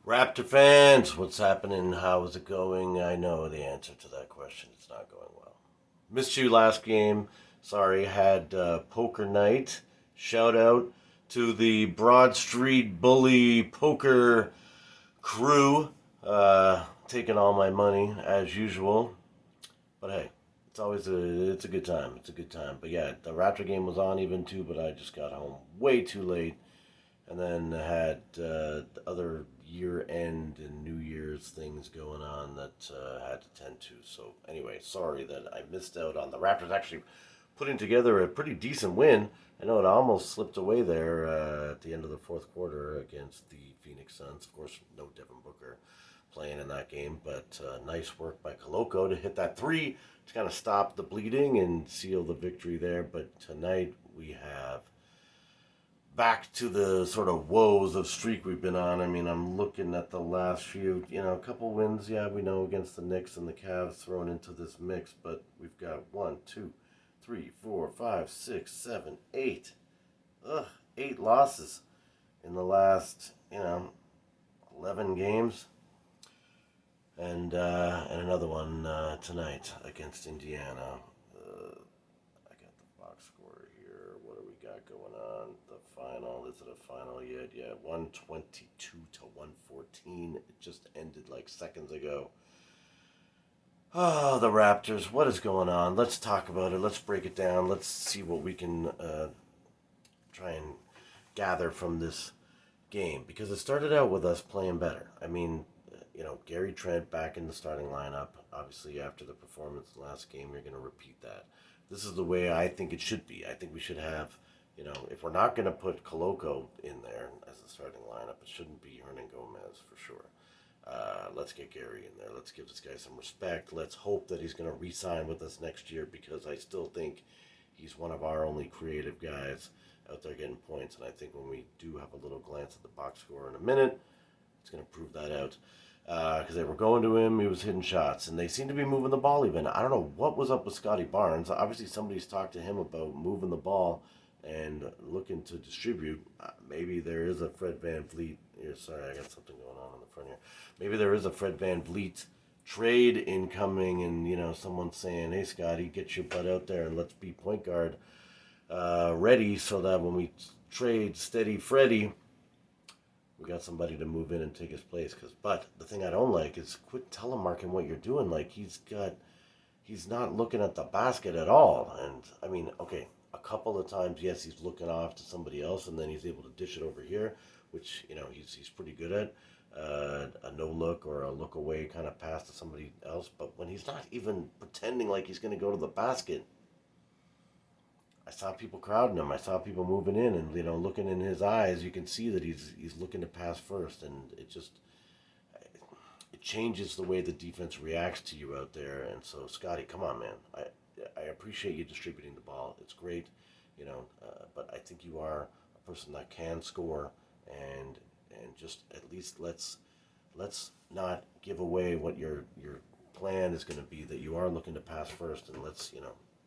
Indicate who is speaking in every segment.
Speaker 1: Raptor fans, what's happening? How is it going? I know the answer to that question. It's not going well. Missed you last game. Sorry, had poker night. Shout out to the Broad Street Bully Poker crew. Taking all my money as usual. But hey, it's a good time. It's a good time. But yeah, the Raptor game was on even too, but I just got home way too late and then had other year end and New Year's things going on that I had to tend to. So anyway, sorry that I missed out on the Raptors actually putting together a pretty decent win. I know it almost slipped away there at the end of the fourth quarter against the Phoenix Suns. Of course, no Devin Booker playing in that game, but nice work by Koloko to hit that three to kind of stop the bleeding and seal the victory there. But tonight we have back to the sort of woes of streak we've been on. I mean, I'm looking at the last few, a couple wins, yeah, we know against the Knicks and the Cavs thrown into this mix, but we've got 1, 2, 3, 4, 5, 6, 7, 8. 8 losses in the last, 11 games. And another one tonight against Indiana. I got the box score here. What do we got going on? The final. Is it a final yet? Yeah, 122 to 114. It just ended like seconds ago. Oh, the Raptors. What is going on? Let's talk about it. Let's break it down. Let's see what we can try and gather from this game. Because it started out with us playing better. I mean, Gary Trent back in the starting lineup. Obviously, after the performance last game, you're going to repeat that. This is the way I think it should be. I think we should have, if we're not going to put Koloko in there as the starting lineup, it shouldn't be Hernan Gomez for sure. Let's get Gary in there. Let's give this guy some respect. Let's hope that he's going to re-sign with us next year because I still think he's one of our only creative guys out there getting points. And I think when we do have a little glance at the box score in a minute, it's going to prove that out. Because they were going to him, he was hitting shots, and they seemed to be moving the ball even. I don't know what was up with Scotty Barnes. Obviously, somebody's talked to him about moving the ball and looking to distribute. Maybe there is a Fred Van Vliet. Here, sorry, I got something going on in the front here. Maybe there is a Fred Van Vliet trade incoming, and someone's saying, "Hey, Scotty, get your butt out there and let's be point guard ready, so that when we trade Steady Freddy." We got somebody to move in and take his place. But the thing I don't like is quit telemarking what you're doing. Like he's not looking at the basket at all. And I mean, okay, a couple of times, yes, he's looking off to somebody else, and then he's able to dish it over here, which he's pretty good at. A no look or a look away kind of pass to somebody else. But when he's not even pretending like he's going to go to the basket, I saw people crowding him. I saw people moving in, and looking in his eyes, you can see that he's looking to pass first, and it changes the way the defense reacts to you out there. And so, Scotty, come on, man. I appreciate you distributing the ball. It's great, but I think you are a person that can score, and just at least let's not give away what your plan is going to be. That you are looking to pass first, and let's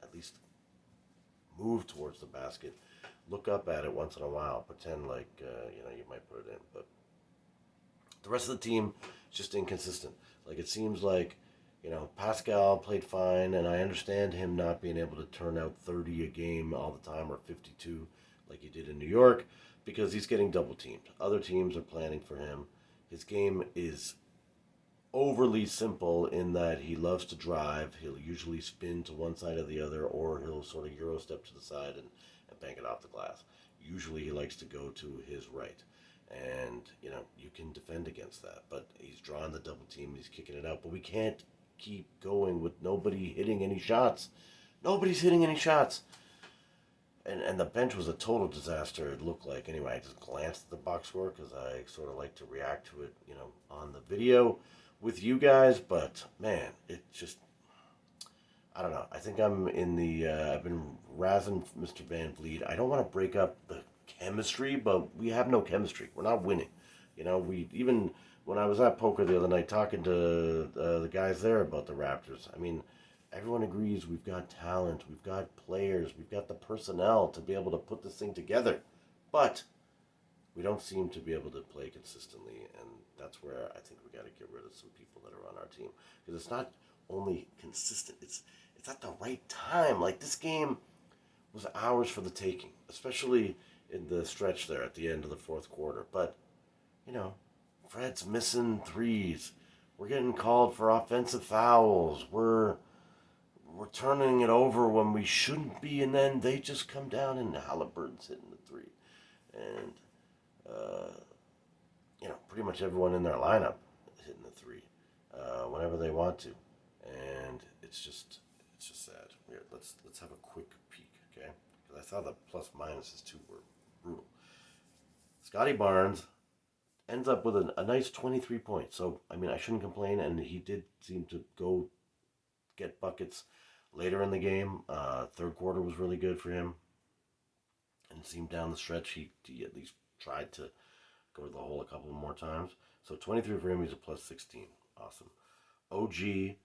Speaker 1: at least move towards the basket, look up at it once in a while, pretend like you might put it in. But the rest of the team is just inconsistent. Like it seems like Pascal played fine, and I understand him not being able to turn out 30 a game all the time or 52 like he did in New York because he's getting double teamed. Other teams are planning for him. His game is overly simple in that he loves to drive. He'll usually spin to one side or the other, or he'll sort of Euro step to the side and bank it off the glass. Usually he likes to go to his right. And, you can defend against that. But he's drawing the double team, he's kicking it out. But we can't keep going with nobody hitting any shots. Nobody's hitting any shots. And the bench was a total disaster, it looked like. Anyway, I just glanced at the box score because I sort of like to react to it, on the video with you guys, but man, it just, I don't know. I think I'm in the, I've been razzing Mr. Van Vliet. I don't want to break up the chemistry, but we have no chemistry. We're not winning. Even when I was at poker the other night talking to the guys there about the Raptors, I mean, everyone agrees we've got talent, we've got players, we've got the personnel to be able to put this thing together. But We don't seem to be able to play consistently, and that's where I think we got to get rid of some people that are on our team because it's not only consistent; it's at the right time. Like this game was ours for the taking, especially in the stretch there at the end of the fourth quarter. But you know, Fred's missing threes. We're getting called for offensive fouls. We're turning it over when we shouldn't be, and then they just come down and Halliburton's hitting the three, and uh, pretty much everyone in their lineup hitting the three whenever they want to, and it's just sad. Here, let's have a quick peek, okay? Because I saw the plus minuses too were brutal. Scotty Barnes ends up with a nice 23 points. So, I mean, I shouldn't complain. And he did seem to go get buckets later in the game. Third quarter was really good for him. And it seemed down the stretch he at least tried to go to the hole a couple more times. So 23 for him, he's a plus 16. Awesome. OG,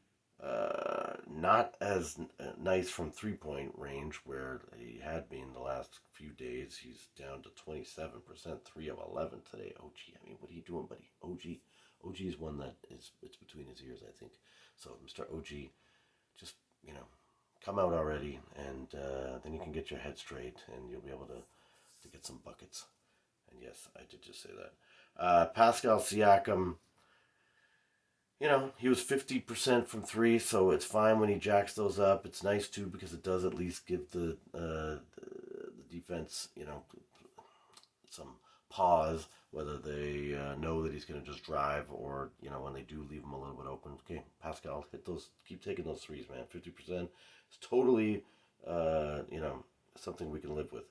Speaker 1: not as nice from 3 point range where he had been the last few days. He's down to 27%, 3 of 11 today. OG, I mean, what are you doing, buddy? OG is one that it's between his ears, I think. So, Mr. OG, just, come out already, and then you can get your head straight, and you'll be able to get some buckets. And yes, I did just say that. Pascal Siakam, he was 50% from three, so it's fine when he jacks those up. It's nice too because it does at least give the defense, some pause, whether they know that he's going to just drive or, when they do leave him a little bit open. Okay, Pascal, hit those, keep taking those threes, man. 50% is totally, something we can live with.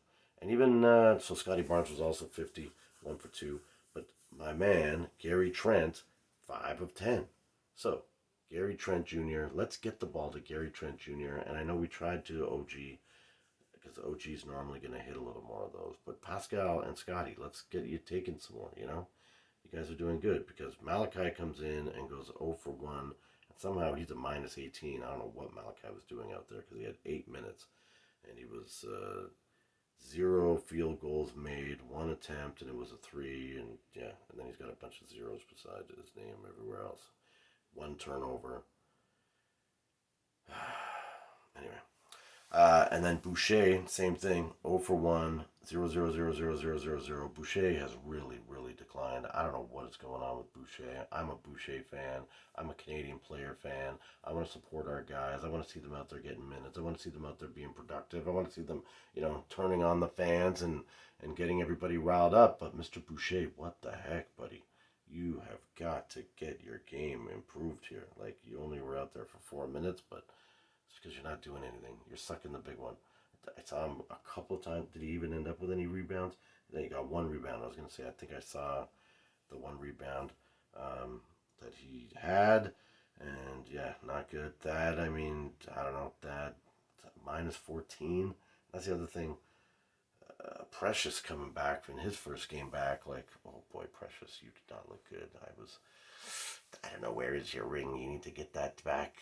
Speaker 1: And even, so Scotty Barnes was also 50, 1 for 2. But my man, Gary Trent, 5 of 10. So, Gary Trent Jr., let's get the ball to Gary Trent Jr. And I know we tried to OG, because OG's normally going to hit a little more of those. But Pascal and Scotty, let's get you taking some more, You guys are doing good because Malachi comes in and goes 0 for 1. And somehow he's a minus 18. I don't know what Malachi was doing out there because he had 8 minutes. And he was 0 field goals made, 1 attempt, and it was a 3. And yeah, and then he's got a bunch of zeros beside his name everywhere else. 1 turnover. Anyway. And then Boucher, same thing, 0 for 1, 0, 0, 0, 0, 0, 0, 0. Boucher has really, really declined. I don't know what is going on with Boucher. I'm a Boucher fan. I'm a Canadian player fan. I want to support our guys. I want to see them out there getting minutes. I want to see them out there being productive. I want to see them, turning on the fans and getting everybody riled up. But Mr. Boucher, what the heck, buddy? You have got to get your game improved here. Like, you only were out there for 4 minutes, but it's because you're not doing anything. You're sucking the big one. I saw him a couple of times. Did he even end up with any rebounds? Then he got 1 rebound. I was going to say, I think I saw the 1 rebound that he had. And yeah, not good. That, I mean, I don't know. That minus 14. That's the other thing. Precious coming back in his first game back. Like, oh boy, Precious, you did not look good. I don't know, where is your ring? You need to get that back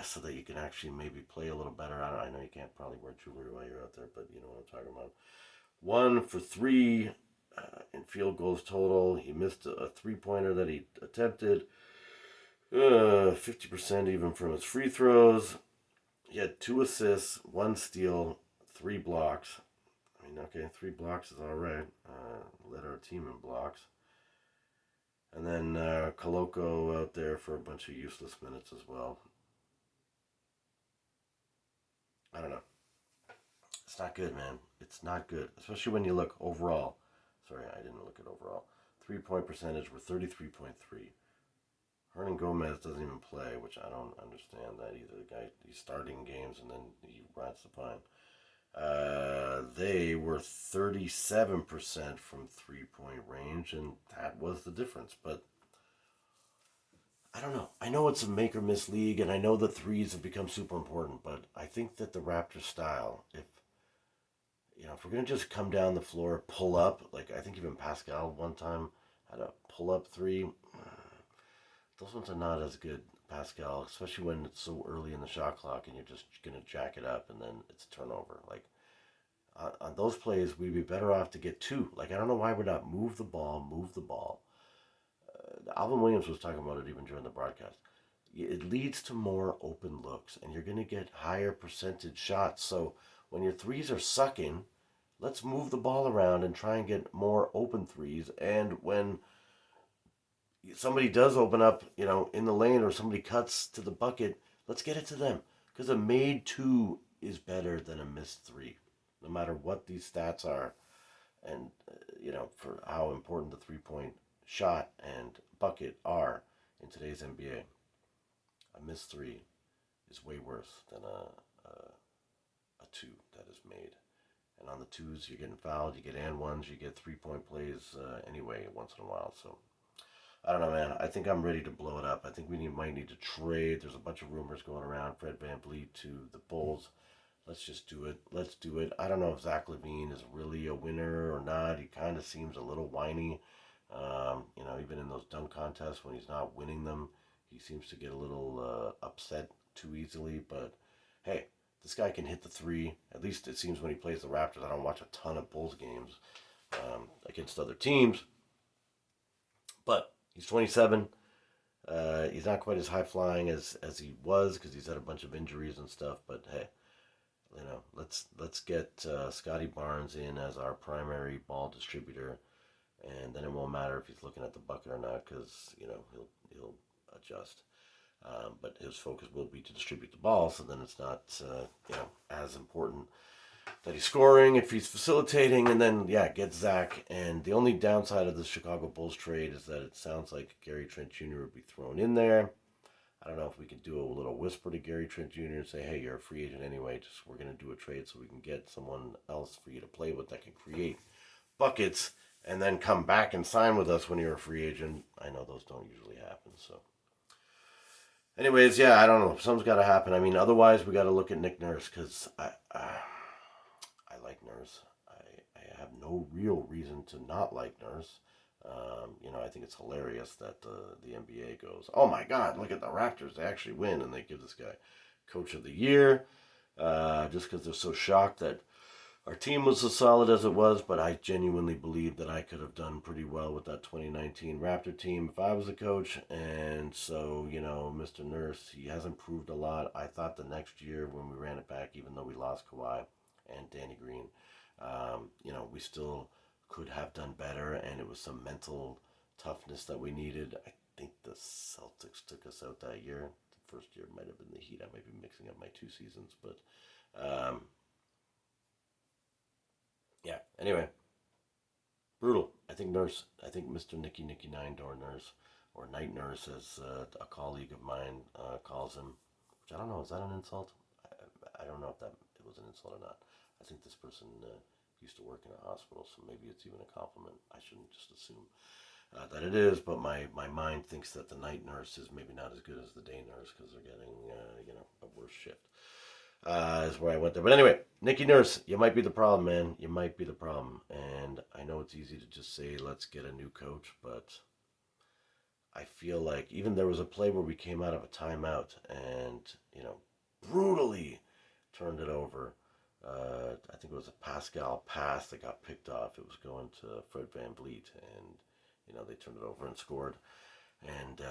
Speaker 1: so that you can actually maybe play a little better. I know you can't probably wear jewelry while you're out there, but you know what I'm talking about. 1 for 3 in field goals total. He missed a 3-pointer that he attempted. 50% even from his free throws. He had 2 assists, 1 steal, 3 blocks. I mean, okay, 3 blocks is all right. Led our team in blocks. And then Koloko out there for a bunch of useless minutes as well. I don't know. It's not good, man. It's not good. Especially when you look overall. Sorry, I didn't look at overall. 3-point percentage were 33.3. Hernan Gomez doesn't even play, which I don't understand that either. The guy, he's starting games and then he rides the pine. They were 37% from 3-point range, and that was the difference. But I don't know. I know it's a make or miss league, and I know the threes have become super important, but I think that the Raptors style, if we're gonna just come down the floor, pull up, like I think even Pascal one time had a pull up 3. Those ones are not as good, Pascal, especially when it's so early in the shot clock and you're just gonna jack it up and then it's a turnover. Like, On those plays, we'd be better off to get two. Like, I don't know why we're not move the ball, move the ball. Alvin Williams was talking about it even during the broadcast. It leads to more open looks, and you're going to get higher percentage shots. So when your threes are sucking, let's move the ball around and try and get more open threes. And when somebody does open up, in the lane or somebody cuts to the bucket, let's get it to them. Because a made two is better than a missed three, no matter what these stats are. And, for how important the 3 point shot and bucket are in today's NBA. A missed three is way worse than a two that is made. And on the twos, you're getting fouled, you get and ones, you get 3 point plays anyway once in a while. So I don't know, man. I think I'm ready to blow it up. I think might need to trade. There's a bunch of rumors going around. Fred VanVleet to the Bulls. Let's just do it. Let's do it. I don't know if Zach LaVine is really a winner or not. He kind of seems a little whiny. Even in those dunk contests when he's not winning them, he seems to get a little upset too easily. But hey, this guy can hit the three. At least it seems when he plays the Raptors. I don't watch a ton of Bulls games against other teams, but he's 27. He's not quite as high flying as he was because he's had a bunch of injuries and stuff. But hey, let's get Scotty Barnes in as our primary ball distributor, and then it won't matter if he's looking at the bucket or not because he'll adjust. But his focus will be to distribute the ball, so then it's not as important that he's scoring if he's facilitating, and then get Zach. And the only downside of the Chicago Bulls trade is that it sounds like Gary Trent Jr. would be thrown in there. I don't know if we could do a little whisper to Gary Trent Jr. and say, hey, you're a free agent anyway. Just we're going to do a trade so we can get someone else for you to play with that can create buckets and then come back and sign with us when you're a free agent. I know those don't usually happen. So, anyways, I don't know. Something's got to happen. I mean, otherwise we got to look at Nick Nurse because I like Nurse. I have no real reason to not like Nurse. I think it's hilarious that the NBA goes, oh my God, look at the Raptors. They actually win, and they give this guy Coach of the Year just because they're so shocked that our team was as solid as it was. But I genuinely believe that I could have done pretty well with that 2019 Raptor team if I was a coach. And so, Mr. Nurse, he has improved a lot. I thought the next year when we ran it back, even though we lost Kawhi and Danny Green, we still could have done better, and it was some mental toughness that we needed. I think the Celtics took us out that year. The first year might have been the Heat. I might be mixing up my two seasons, but anyway, brutal. I think Mr. Nicky Nine Door Nurse, or Night Nurse, as a colleague of mine calls him, which I don't know, is that an insult? I don't know if it was an insult or not. I think this person used to work in a hospital, so maybe it's even a compliment. I shouldn't just assume that it is, but my mind thinks that the night nurse is maybe not as good as the day nurse because they're getting a worse shift. Is where I went there. But anyway, Nicky Nurse, you might be the problem, man. You might be the problem. And I know it's easy to just say, let's get a new coach, but I feel like even there was a play where we came out of a timeout and, brutally turned it over. I think it was a Pascal pass that got picked off. It was going to Fred VanVleet, and, they turned it over and scored. And,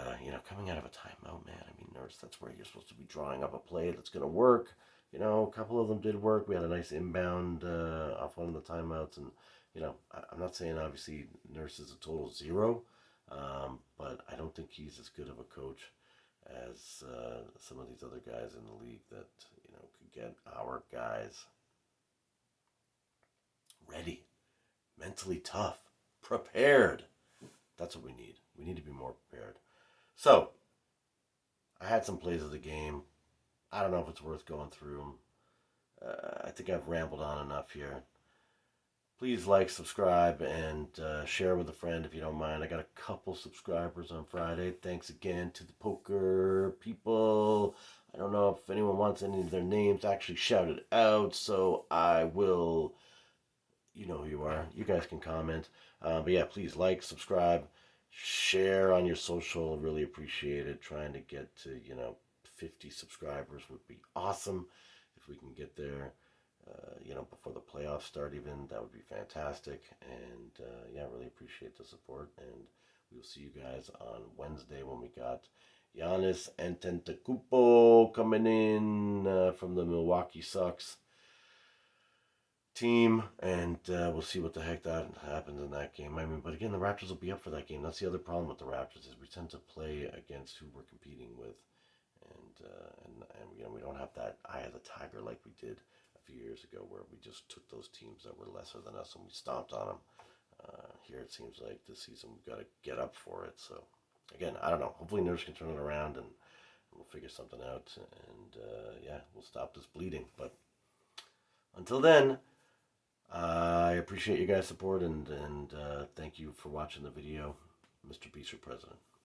Speaker 1: coming out of a timeout, man, I mean, Nurse, that's where you're supposed to be drawing up a play that's going to work. A couple of them did work. We had a nice inbound off one of the timeouts. And, I'm not saying, obviously, Nurse is a total zero, but I don't think he's as good of a coach as some of these other guys in the league that, could get our guys ready, mentally tough, prepared. That's what we need. We need to be more prepared. So, I had some plays of the game. I don't know if it's worth going through them. I think I've rambled on enough here. Please like, subscribe, and share with a friend if you don't mind. I got a couple subscribers on Friday. Thanks again to the poker people. I don't know if anyone wants any of their names actually shouted out, so I will. You know who you are. You guys can comment. But please like, subscribe, share on your social. Really appreciate it. Trying to get to 50 subscribers would be awesome if we can get there. before the playoffs start even, that would be fantastic. And yeah, really appreciate the support. And we'll see you guys on Wednesday when we got Giannis Antetokounmpo coming in from the Milwaukee Bucks team, and we'll see what the heck that happens in that game. I mean, but again, the Raptors will be up for that game. That's the other problem with the Raptors is we tend to play against who we're competing with, and we don't have that eye of the tiger like we did a few years ago, where we just took those teams that were lesser than us and we stomped on them. Here it seems like this season we've got to get up for it. So again, I don't know. Hopefully, Nerves can turn it around and we'll figure something out, and yeah, we'll stop this bleeding. But until then. I appreciate you guys' support and thank you for watching the video, Mr. Beast, your president.